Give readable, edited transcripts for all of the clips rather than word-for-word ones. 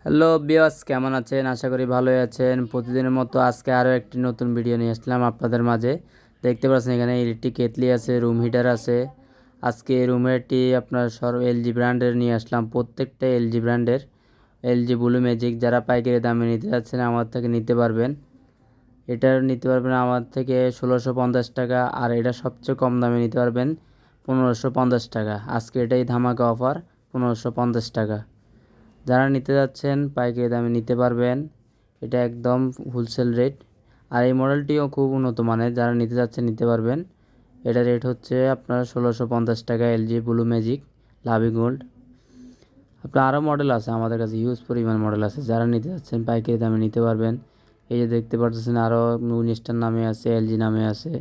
Hello বিয়স, কেমন আছেন? আশা করি ভালোই আছেন। প্রতিদিনের মতো আজকে আরও একটি নতুন ভিডিও নিয়ে আসলাম আপনাদের মাঝে। দেখতে পাচ্ছেন এখানে ইলেকট্রিক কেটলি আছে, রুম হিটার আছে। আজকে রুম হিটারটি আপনার এলজি ব্র্যান্ডের নিয়ে আসলাম, প্রত্যেকটা এলজি ব্র্যান্ডের। এলজি ব্লু ম্যাজিক, যারা পাইকারি দামে নিতে যাচ্ছেন আমার থেকে নিতে পারবেন। এটা নিতে পারবেন আমার থেকে 1650 টাকা, আর এটা সবচেয়ে কম দামে নিতে পারবেন 1550 টাকা। আজকে এটাই ধামাকা অফার, 1550 টাকা। যারা নিতে যাচ্ছেন পাইকারি দামে নিতে পারবেন, এটা একদম হোলসেল রেট। আর এই মডেলটিও খুব উন্নত মানের, যারা নিতে যাচ্ছেন নিতে পারবেন। এটা রেট হচ্ছে আপনার 1650 টাকা, এলজি ব্লু ম্যাজিক লাভি গোল্ড। আপনার আরও মডেল আছে আমাদের কাছে, হিউজ পরিমাণ মডেল আছে, যারা নিতে যাচ্ছেন পাইকারি দামে নিতে পারবেন। এই যে দেখতে পাচ্ছেন আরও উনিশটার নামে আছে, এলজি নামে আছে।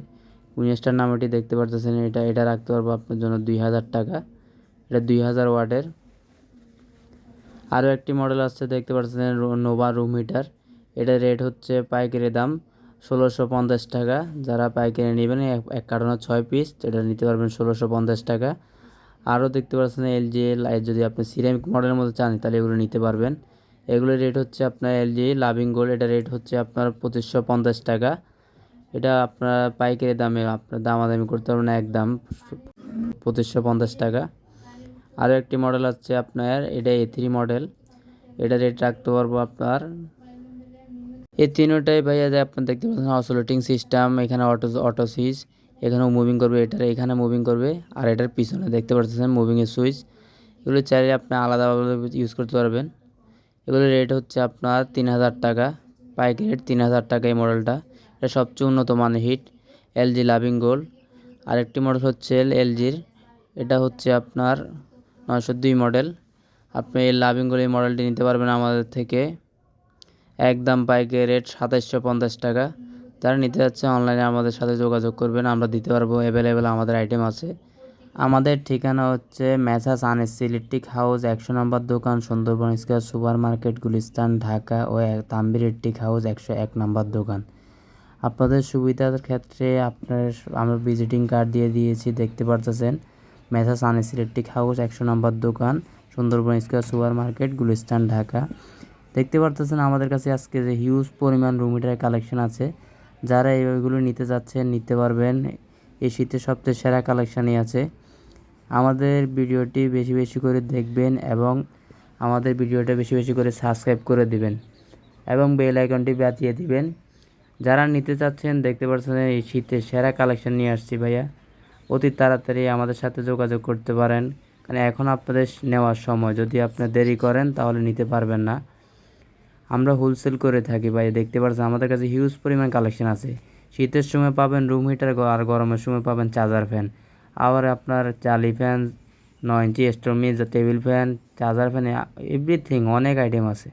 উনিশটার নামেটি দেখতে পাচ্ছেন, এটা রাখতে পারবো আপনার জন্য 2000 টাকা। এটা 2000 ওয়াটের। আরও একটি মডেল আসছে, দেখতে পাচ্ছেন নোভা রুম হিটার। এটার রেট হচ্ছে পাইকারি দাম 1650 টাকা। যারা পাইকারি নেবেন এক কার্টনে 6 পিস, এটা নিতে পারবেন 1650 টাকা। আরও দেখতে পাচ্ছেন এলজি, যদি আপনি সিরামিক মডেলের মধ্যে চান তাহলে এগুলো নিতে পারবেন। এগুলোর রেট হচ্ছে আপনার এলজি লাভিং গোল্ড, এটা রেট হচ্ছে আপনার 2550 টাকা। এটা আপনার পাইকারি দামে আপনার দামাদামি করতে পারবেন না, একদম 2550 টাকা। আরও একটি মডেল আছে আপনার, এটা A3 মডেল। এটা রেট রাখতে পারবো আপনার, এই তিনটাই ভাইয়া যে আপনার দেখতে পাচ্ছেন অসিলেটিং সিস্টেম, এখানে অটো সুইচ, এখানেও মুভিং করবে, এটার এখানে মুভিং করবে, আর এটার পিছনে দেখতে পাচ্ছেন মুভিংয়ের সুইচ। এগুলো চাইলে আপনি আলাদাভাবে ইউজ করতে পারবেন। এগুলোর রেট হচ্ছে আপনার 3000 টাকা, পাইকারি রেট 3000 টাকা এই মডেলটা। এটা সবচেয়ে উন্নত মানের হিট, এলজি লাভিং গোল্ড। আরেকটি মডেল হচ্ছে এলজির, এটা হচ্ছে আপনার 902 মডেল। আপনি এই লাভিং গোল্ড এই মডেলটি নিতে পারবেন আমাদের থেকে একদম পাইকারি রেট 2750 টাকা। যারা নিতে যাচ্ছে অনলাইনে আমাদের সাথে যোগাযোগ করবেন, আমরা দিতে পারবো, অ্যাভেলেবেল আমাদের আইটেম আছে। আমাদের ঠিকানা হচ্ছে messrs Anis electric house, 100 number দোকান, Sundarban square super market, Gulistan, Dhaka. ও তাম্বির ইলেকট্রিক হাউস, 101 নম্বর দোকান। আপনাদের সুবিধার ক্ষেত্রে আমরা ভিজিটিং কার্ড দিয়ে দিয়েছি, দেখতে পারতেছেন। Messrs Anis electric house, 100 number দোকান, Sundarban square super market, Gulistan, Dhaka. দেখতে পারতেছেন আমাদের কাছে আজকে যে হিউজ পরিমাণ রুম হিটারের কালেকশন আছে। যারা এইগুলো নিতে যাচ্ছেন নিতে পারবেন, এই শীতে সবচেয়ে সেরা কালেকশানই আছে। আমাদের ভিডিওটি বেশি বেশি করে দেখবেন এবং আমাদের ভিডিওটা বেশি বেশি করে সাবস্ক্রাইব করে দিবেন এবং বেল আইকনটি বাজিয়ে দিবেন। যারা নিতে চাচ্ছেন দেখতে পাচ্ছেন এই শীতে সেরা কালেকশন নিয়ে আসছি ভাইয়া, অতি তাড়াতাড়ি আমাদের সাথে যোগাযোগ করতে পারেন, কারণ এখন আপনাদের নেওয়ার সময়, যদি আপনি দেরি করেন তাহলে নিতে পারবেন না। আমরা হোলসেল করে থাকি ভাই, দেখতে পাচ্ছেন আমাদের কাছে হিউজ পরিমাণ কালেকশন আছে। শীতের সময় পাবেন রুম হিটার, আর গরমের সময় পাবেন চার্জার ফ্যান। আবার আপনার জালি ফ্যান, 9 ইঞ্চি স্টোমি, table fan, charger fan, everything, অনেক আইটেম আছে।